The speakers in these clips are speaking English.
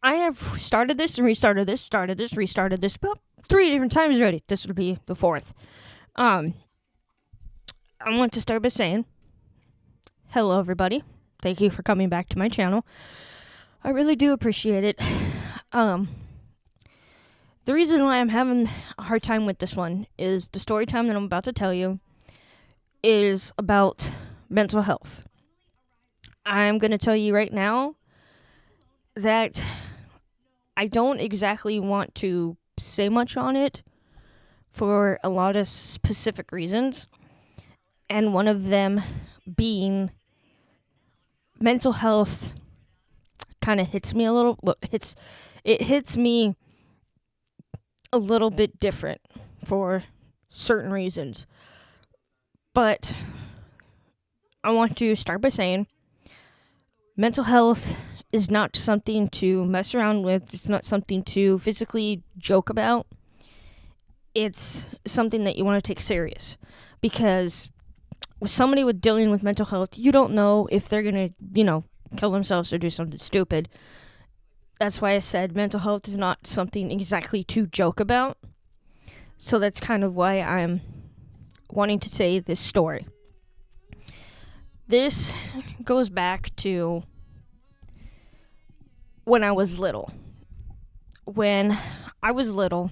I have started this and restarted this, restarted this about 3 different times already. This would be the fourth. I want to start by saying, hello everybody. Thank you for coming back to my channel. I really do appreciate it. The reason why I'm having a hard time with this one is the story time that I'm about to tell you is about mental health. I'm going to tell you right now that I don't exactly want to say much on it for a lot of specific reasons, and one of them being mental health kind of hits me a little. It hits me a little bit different for certain reasons. But I want to start by saying mental health is not something to mess around with. It's not something to physically joke about. It's something that you want to take serious, because with somebody dealing with mental health, you don't know if they're going to, kill themselves or do something stupid. That's why I said mental health is not something exactly to joke about. So that's kind of why I'm wanting to say this story. This goes back to when I was little. When I was little,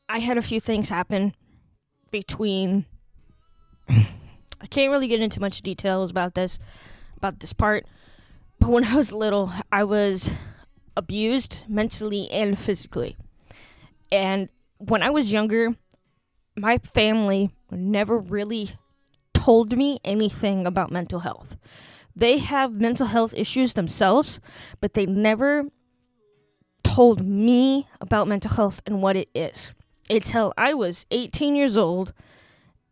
I had a few things happen between... I can't really get into much details about this part, but when I was little, I was abused mentally and physically. And when I was younger, my family never really told me anything about mental health. They have mental health issues themselves, but they never told me about mental health and what it is until I was 18 years old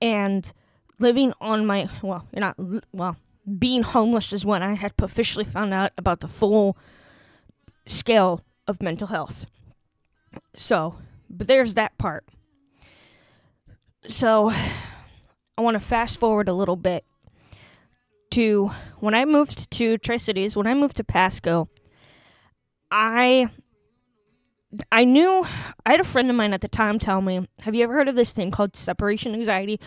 and living on my, being homeless is when I had officially found out about the full scale of mental health. So, but there's that part. So, I want to fast forward a little bit to when I moved to Tri-Cities, when I moved to Pasco. I had a friend of mine at the time tell me, have you ever heard of this thing called separation anxiety?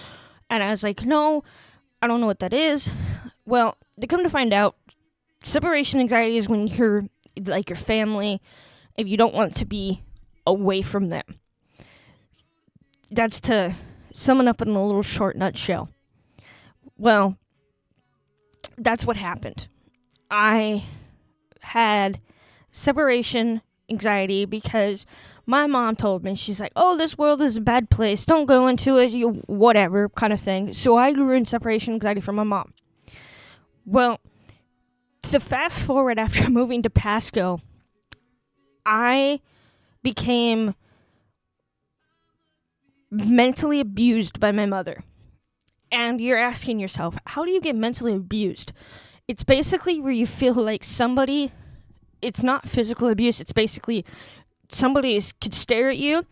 And I was like, no, I don't know what that is. Well, to come to find out, separation anxiety is when you're like your family, if you don't want to be away from them. That's to sum it up in a little short nutshell. Well, that's what happened. I had separation anxiety because my mom told me, she's like, oh, this world is a bad place, don't go into it, you whatever kind of thing. So I grew in separation anxiety from my mom. Well, to fast forward after moving to Pasco, I became mentally abused by my mother. And you're asking yourself, how do you get mentally abused? It's basically where you feel like somebody, it's not physical abuse, it's basically somebody could stare at you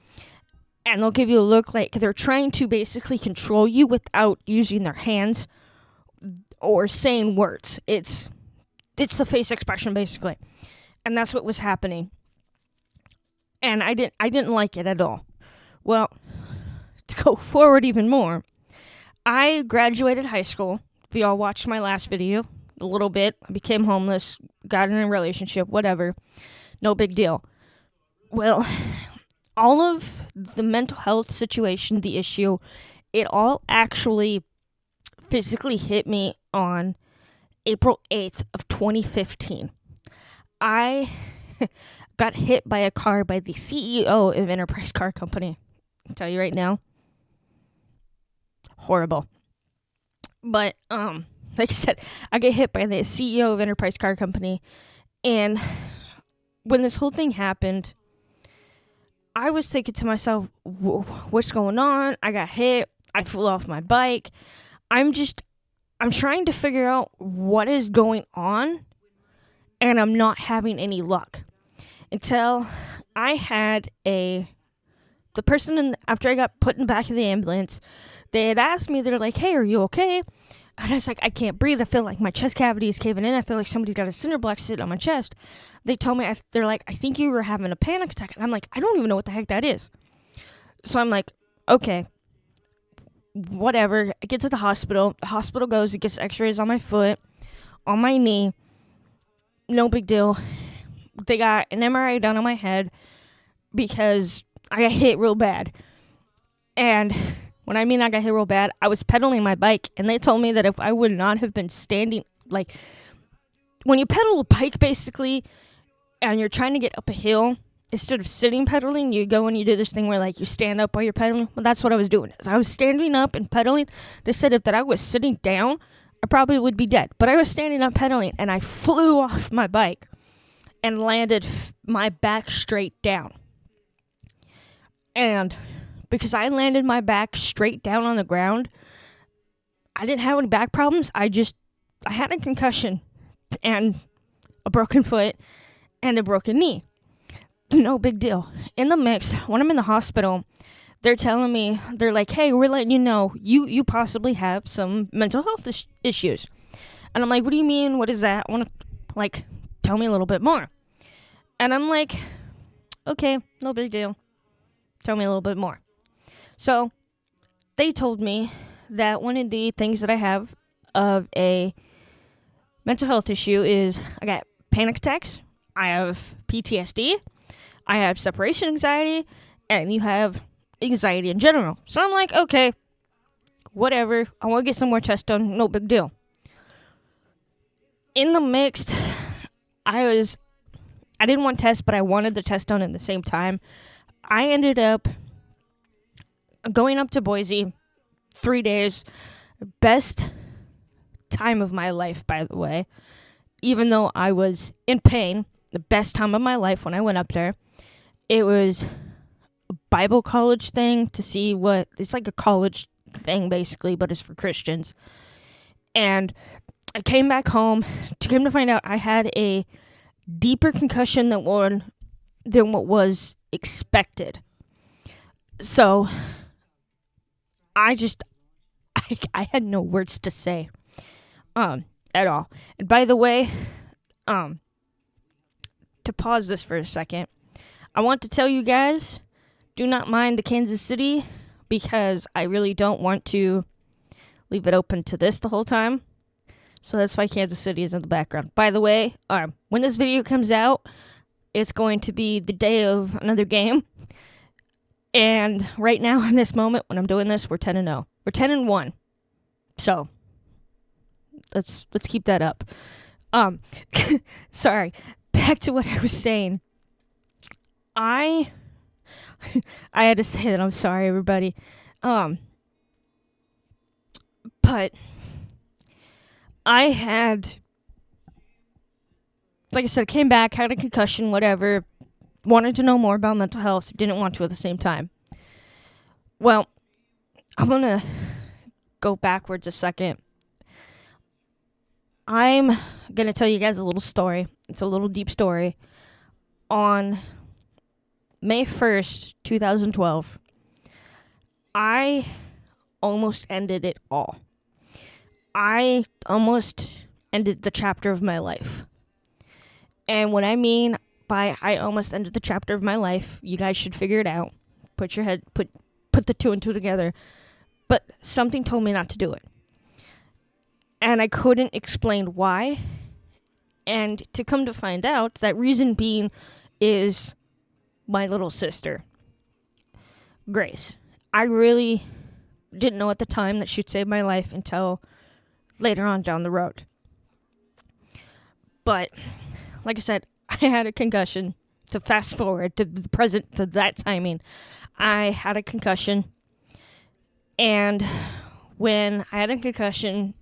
and they'll give you a look like they're trying to basically control you without using their hands or saying words. It's the face expression basically. And that's what was happening. And I didn't like it at all. Well, to go forward even more, I graduated high school. If y'all watched my last video a little bit, I became homeless, got in a relationship, whatever. No big deal. Well, all of the mental health situation, the issue, it all actually physically hit me on April 8th of 2015. I got hit by a car by the CEO of Enterprise Car Company. I'll tell you right now, horrible. But, like I said, I get hit by the CEO of Enterprise Car Company, and when this whole thing happened, I was thinking to myself, what's going on? I got hit. I flew off my bike. I'm trying to figure out what is going on, and I'm not having any luck. Until I had the person after I got put in the back of the ambulance, they had asked me, they're like, hey, are you okay? And I was like, I can't breathe. I feel like my chest cavity is caving in. I feel like somebody's got a cinder block sitting on my chest. They told me, they're like, I think you were having a panic attack. And I'm like, I don't even know what the heck that is. So I'm like, okay, whatever. I get to the hospital. The hospital goes, it gets x-rays on my foot, on my knee. No big deal. They got an MRI done on my head because I got hit real bad. And when I mean I got hit real bad, I was pedaling my bike, and they told me that if I would not have been standing, like, when you pedal a bike, basically, and you're trying to get up a hill, instead of sitting pedaling, you go and you do this thing where, like, you stand up while you're pedaling. Well, that's what I was doing. As I was standing up and pedaling, they said if that I was sitting down, I probably would be dead. But I was standing up pedaling, and I flew off my bike and landed my back straight down. And because I landed my back straight down on the ground, I didn't have any back problems. I had a concussion and a broken foot and a broken knee. No big deal. In the mix, when I'm in the hospital, they're telling me, they're like, hey, we're letting you know you possibly have some mental health issues. And I'm like, what do you mean? What is that? I want to, like, tell me a little bit more. And I'm like, okay, no big deal. Tell me a little bit more. So they told me that one of the things that I have of a mental health issue is I got panic attacks, I have PTSD, I have separation anxiety, and you have anxiety in general. So I'm like, okay, whatever. I want to get some more tests done. No big deal. In the mixed, I didn't want tests, but I wanted the test done at the same time. I ended up going up to Boise 3 days. Best time of my life, by the way. Even though I was in pain, the best time of my life when I went up there. It was a Bible college thing to see what... It's like a college thing, basically, but it's for Christians. And I came back home to find out I had a deeper concussion than what was expected. So I had no words to say at all. And by the way, to pause this for a second, I want to tell you guys, do not mind the Kansas City, because I really don't want to leave it open to this the whole time. So that's why Kansas City is in the background. By the way, when this video comes out, it's going to be the day of another game. And right now, in this moment, when I'm doing this, we're 10-0. We're 10-1. So let's keep that up. Sorry. Back to what I was saying. I had to say that I'm sorry, everybody. But I had, like I said, came back, had a concussion, whatever. Wanted to know more about mental health, didn't want to at the same time. Well, I'm going to go backwards a second. I'm going to tell you guys a little story. It's a little deep story. On May 1st, 2012, I almost ended it all. I almost ended the chapter of my life. And what I mean by I almost ended the chapter of my life, you guys should figure it out. Put the two and two together. But something told me not to do it. And I couldn't explain why. And to come to find out, that reason being is my little sister, Grace. I really didn't know at the time that she'd save my life until later on down the road. But, like I said, I had a concussion. To fast forward to the present, to that timing, I had a concussion. And when I had a concussion,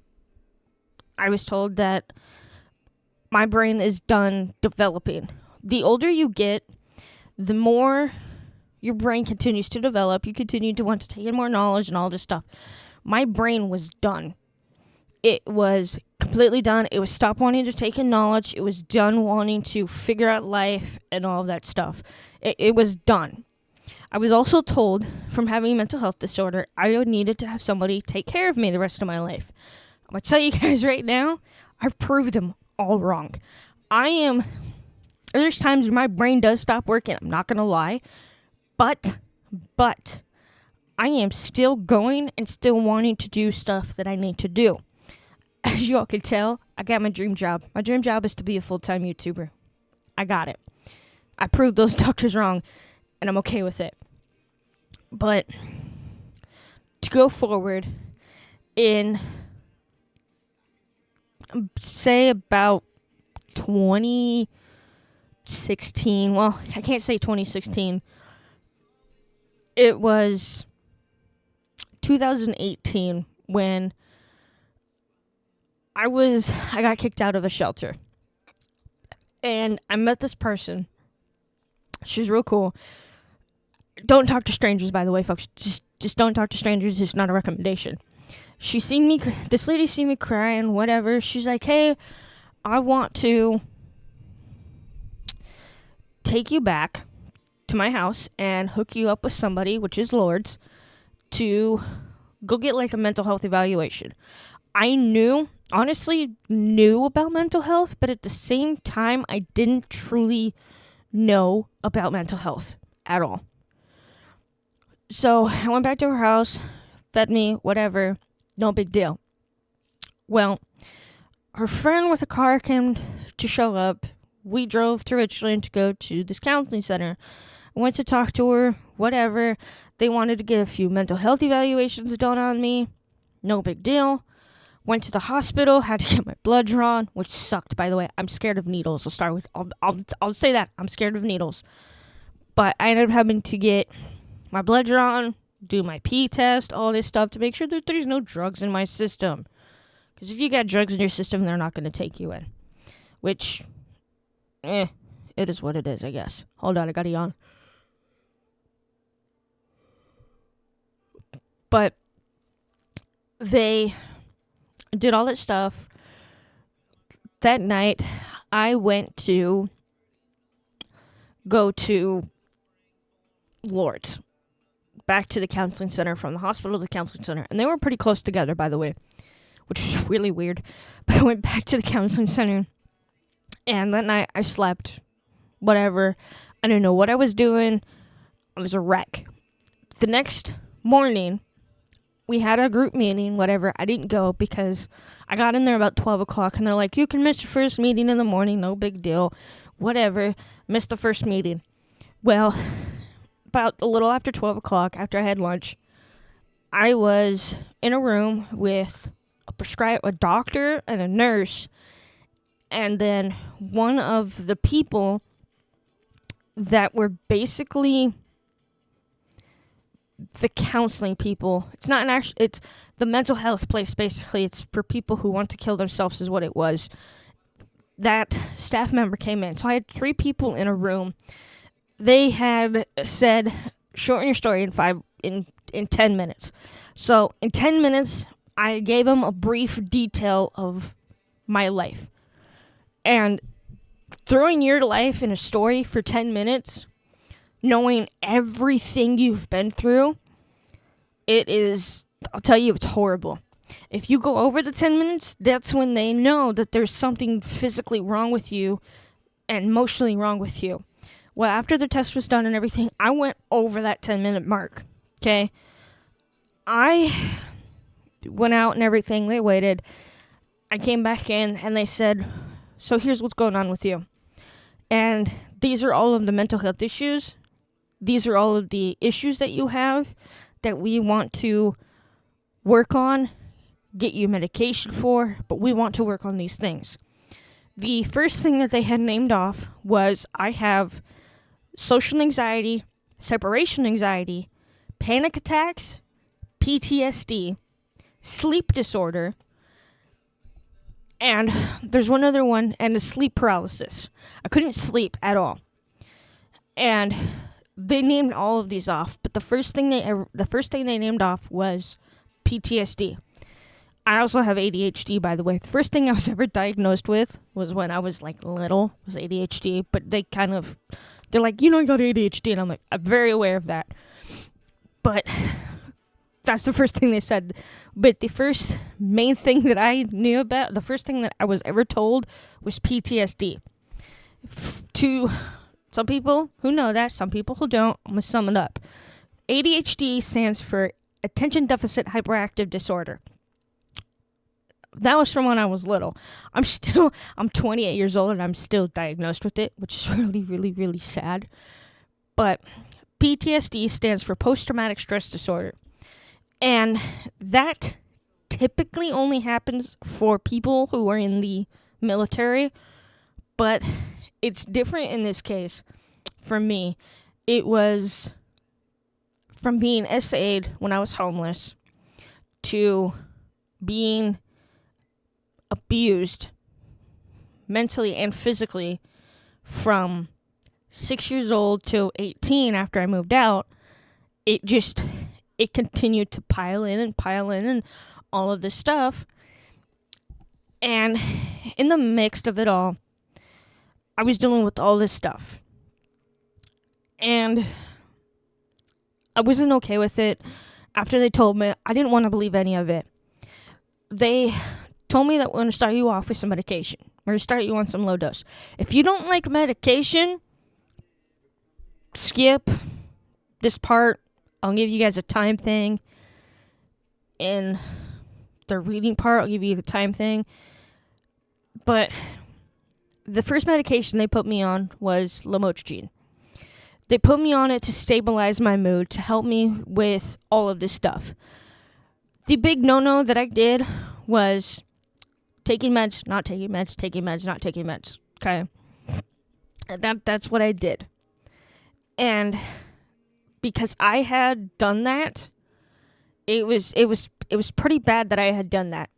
I was told that my brain is done developing. The older you get, the more your brain continues to develop. You continue to want to take in more knowledge and all this stuff. My brain was done. It was completely done. It was stopped wanting to take in knowledge. It was done wanting to figure out life and all of that stuff. It was done. I was also told from having a mental health disorder, I needed to have somebody take care of me the rest of my life. I'm going to tell you guys right now, I've proved them all wrong. There's times when my brain does stop working, I'm not going to lie, but I am still going and still wanting to do stuff that I need to do. As you all can tell, I got my dream job. My dream job is to be a full-time YouTuber. I got it. I proved those doctors wrong, and I'm okay with it. But to go forward in, say, about 2016, well, I can't say 2016. It was 2018 when I got kicked out of a shelter. And I met this person. She's real cool. Don't talk to strangers, by the way, folks. Just don't talk to strangers. It's not a recommendation. This lady seen me crying, whatever. She's like, hey, I want to take you back to my house and hook you up with somebody, which is Lourdes, to go get like a mental health evaluation. I honestly knew about mental health, but at the same time, I didn't truly know about mental health at all. So I went back to her house, fed me, whatever, no big deal. Well, her friend with a car came to show up. We drove to Richland to go to this counseling center. I went to talk to her, whatever. They wanted to get a few mental health evaluations done on me. No big deal. Went to the hospital, had to get my blood drawn, which sucked, by the way. I'm scared of needles. I'll say that. I'm scared of needles. But I ended up having to get my blood drawn, do my pee test, all this stuff to make sure that there's no drugs in my system. Because if you got drugs in your system, they're not going to take you in. Which, it is what it is, I guess. Hold on, I got to yawn. But they did all that stuff. That night, I went to go to Lourdes, back to the counseling center, from the hospital to the counseling center. And they were pretty close together, by the way, which was really weird. But I went back to the counseling center, and that night I slept, whatever. I didn't know what I was doing. I was a wreck. The next morning, we had a group meeting, whatever. I didn't go because I got in there about 12 o'clock, and they're like, you can miss your first meeting in the morning, no big deal, whatever. Missed the first meeting. Well, about a little after 12 o'clock, after I had lunch, I was in a room with a doctor and a nurse, and then one of the people that were basically the counseling people. It's not it's the mental health place, basically. It's for people who want to kill themselves is what it was. That staff member came in. So I had 3 people in a room. They had said, shorten your story in 10 minutes. So in 10 minutes, I gave them a brief detail of my life. And throwing your life in a story for 10 minutes, knowing everything you've been through, I'll tell you, it's horrible. If you go over the 10 minutes, that's when they know that there's something physically wrong with you and emotionally wrong with you. Well, after the test was done and everything, I went over that 10-minute mark, okay? I went out and everything. They waited. I came back in, and they said, so here's what's going on with you. And these are all of the mental health issues. These are all of the issues that you have that we want to work on, get you medication for, but we want to work on these things. The first thing that they had named off was I have social anxiety, separation anxiety, panic attacks, PTSD, sleep disorder, and there's one other one, and a sleep paralysis. I couldn't sleep at all. And they named all of these off, but the first thing they named off was PTSD. I also have ADHD, by the way. The first thing I was ever diagnosed with was when I was little, was ADHD, but they're like, you got ADHD, and I'm like, I'm very aware of that. But That's the first thing they said. But the first main thing that I knew about, the first thing that I was ever told was PTSD. To some people who know that, some people who don't, I'm going to sum it up. ADHD stands for Attention Deficit Hyperactive Disorder. That was from when I was little. I'm 28 years old and I'm still diagnosed with it, which is really, really, really sad. But PTSD stands for Post-Traumatic Stress Disorder. And that typically only happens for people who are in the military, but it's different in this case. For me, it was from being SA'd when I was homeless to being abused mentally and physically from 6 years old to 18 after I moved out. It continued to pile in and all of this stuff. And in the mix of it all, I was dealing with all this stuff. And I wasn't okay with it. After they told me, I didn't want to believe any of it. They told me that we're going to start you off with some medication. We're going to start you on some low dose. If you don't like medication, skip this part. I'll give you guys a time thing. In the reading part, I'll give you the time thing. But the first medication they put me on was lamotrigine. They put me on it to stabilize my mood, to help me with all of this stuff. The big no-no that I did was taking meds, not taking meds, taking meds, not taking meds. Okay? That's what I did. And because I had done that, it was pretty bad that I had done that.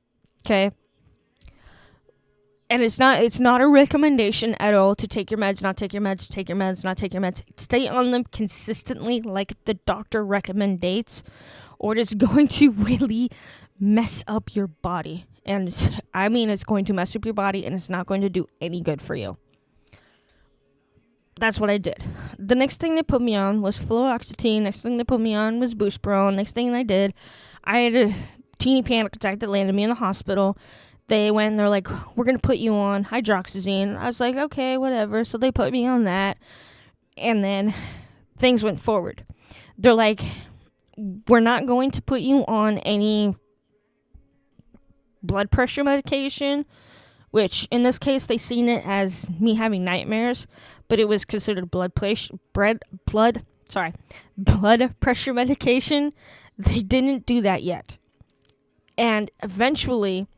Okay? And it's not a recommendation at all to take your meds, not take your meds, take your meds, not take your meds. Stay on them consistently like the doctor recommends, or it is going to really mess up your body. And I mean, it's going to mess up your body, and it's not going to do any good for you. That's what I did. The next thing they put me on was fluoxetine. Next thing they put me on was Buspirone. Next thing I did, I had a teeny panic attack that landed me in the hospital. They went and they're like, we're going to put you on hydroxyzine. I was like, okay, whatever. So they put me on that. And then things went forward. They're like, we're not going to put you on any blood pressure medication, which in this case, they seen it as me having nightmares, but it was considered blood pressure medication. They didn't do that yet. And eventually,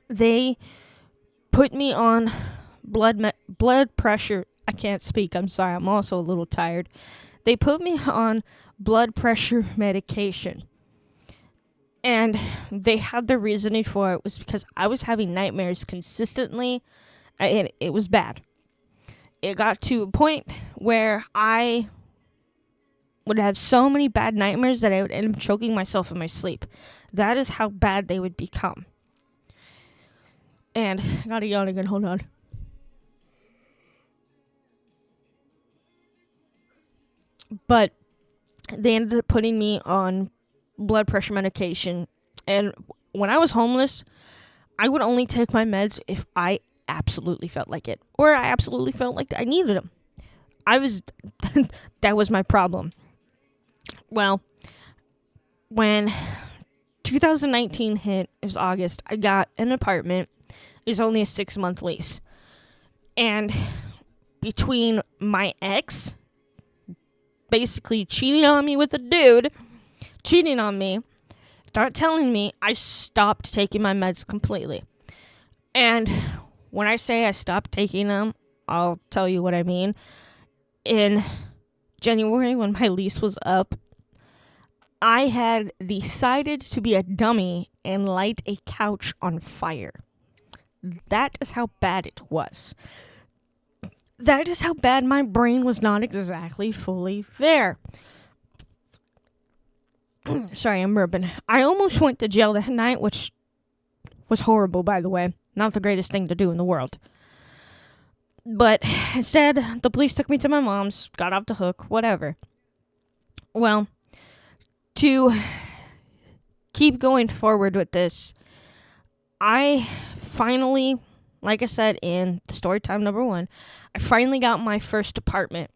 they put me on blood pressure. I can't speak. I'm sorry. I'm also a little tired. They put me on blood pressure medication. And they had the reasoning for it was because I was having nightmares consistently, and it was bad. It got to a point where I would have so many bad nightmares that I would end up choking myself in my sleep. That is how bad they would become. And I gotta yawn again, hold on. But they ended up putting me on blood pressure medication. And when I was homeless, I would only take my meds if I absolutely felt like it. Or I absolutely felt like I needed them. That was my problem. Well, when 2019 hit, it was August, I got an apartment. It was only a 6-month lease. And between my ex basically cheating on me with a dude, cheating on me, start telling me, I stopped taking my meds completely. And when I say I stopped taking them, I'll tell you what I mean. In January, when my lease was up, I had decided to be a dummy and light a couch on fire. That is how bad it was. That is how bad my brain was not exactly fully there. Sorry, I'm burping. I almost went to jail that night, which was horrible, by the way. Not the greatest thing to do in the world. But instead, the police took me to my mom's, got off the hook, whatever. Well, to keep going forward with this. I finally, like I said in the story time number 1, I finally got my first apartment.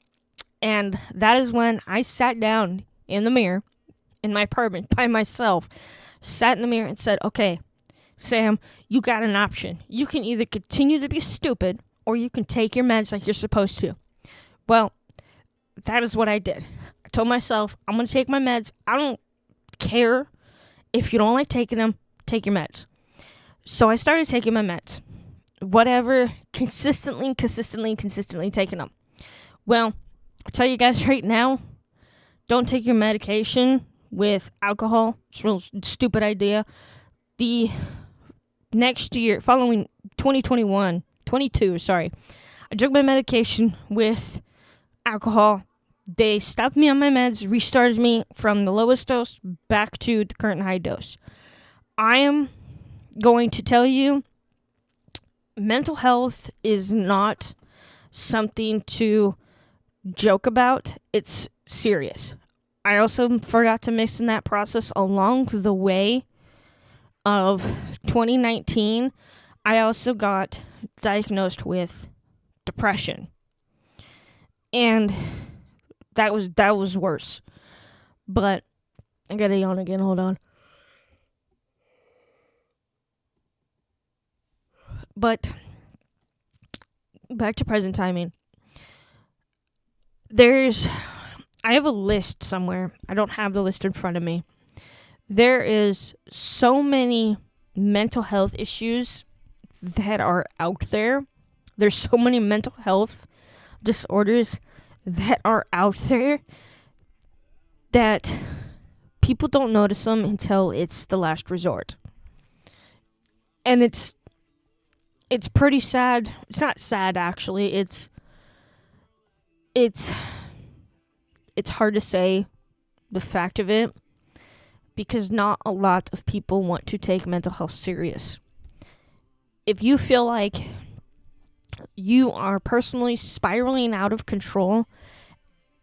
And that is when I sat down in the mirror in my apartment by myself, sat in the mirror and said, okay, Sam, you got an option. You can either continue to be stupid or you can take your meds like you're supposed to. Well, that is what I did. I told myself, I'm going to take my meds. I don't care if you don't like taking them, take your meds. So I started taking my meds. Whatever, consistently taking them. Well, I'll tell you guys right now, don't take your medication with alcohol. It's a real stupid idea. The next year, following 22, I took my medication with alcohol. They stopped me on my meds, restarted me from the lowest dose back to the current high dose. I am going to tell you, mental health is not something to joke about. It's serious. I also forgot to mention that process along the way of 2019. I also got diagnosed with depression. And that was worse. But I gotta yawn again, hold on. But back to present timing. I have a list somewhere. I don't have the list in front of me. There is so many mental health issues that are out there. There's so many mental health disorders that are out there that people don't notice them until it's the last resort. And it's pretty sad. It's not sad, actually. It's hard to say the fact of it because not a lot of people want to take mental health serious. If you feel like you are personally spiraling out of control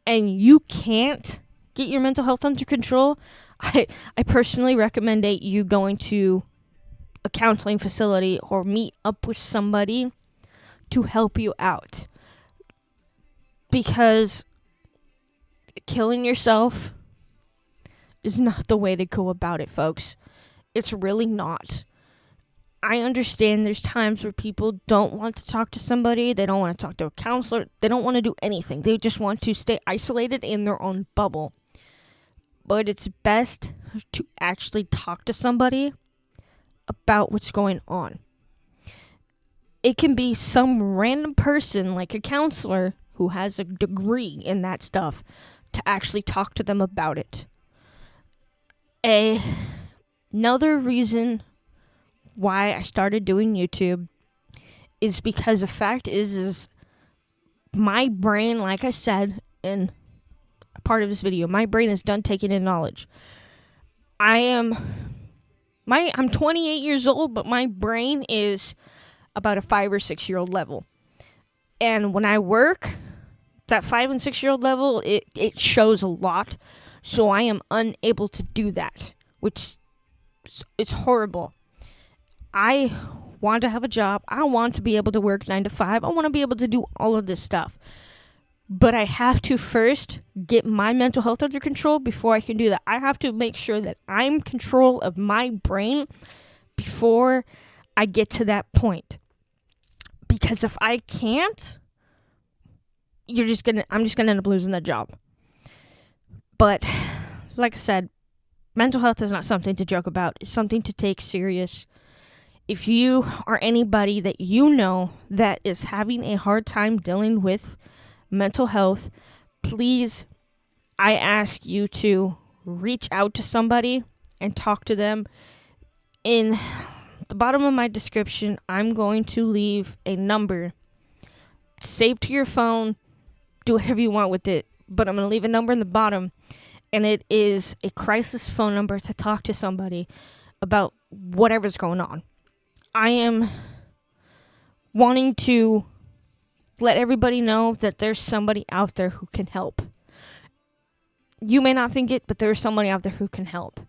and you can't get your mental health under control, I personally recommend you going to a counseling facility or meet up with somebody to help you out. Because killing yourself is not the way to go about it, folks. It's really not. I understand there's times where people don't want to talk to somebody, they don't want to talk to a counselor, they don't want to do anything. They just want to stay isolated in their own bubble. But it's best to actually talk to somebody about what's going on. It can be some random person like a counselor who has a degree in that stuff to actually talk to them about it. Another reason why I started doing YouTube is because the fact is my brain, like I said in a part of this video, my brain is done taking in knowledge. I'm 28 years old, but my brain is about a 5 or 6 year old level. And when I work, that 5 and 6 year old level, it shows a lot. So I am unable to do that, which is horrible. I want to have a job. I want to be able to work 9 to 5. I want to be able to do all of this stuff. But I have to first get my mental health under control before I can do that. I have to make sure that I'm in control of my brain before I get to that point. Because if I can't, I'm just gonna end up losing that job. But like I said, mental health is not something to joke about. It's something to take serious. If you or anybody that you know that is having a hard time dealing with mental health, please, I ask you to reach out to somebody and talk to them. In the bottom of my description, I'm going to leave a number. Save to your phone. Do whatever you want with it. But I'm going to leave a number in the bottom. And it is a crisis phone number to talk to somebody about whatever's going on. I am wanting to let everybody know that there's somebody out there who can help. You may not think it, but there's somebody out there who can help.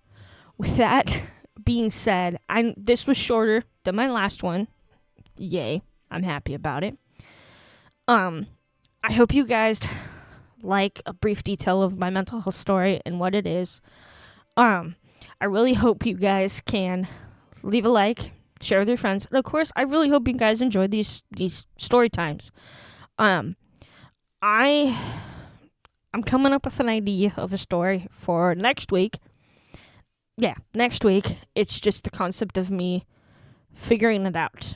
with that being said, this was shorter than my last one. Yay, I'm happy about it. I hope you guys like a brief detail of my mental health story and what it is. I really hope you guys can leave a like, share with your friends, and of course, I really hope you guys enjoy these story times. I'm coming up with an idea of a story for next week. Yeah, next week. It's just the concept of me figuring it out.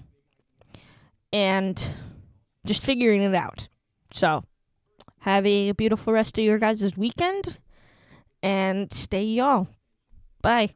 And just figuring it out. So, have a beautiful rest of your guys' weekend. And stay y'all. Bye.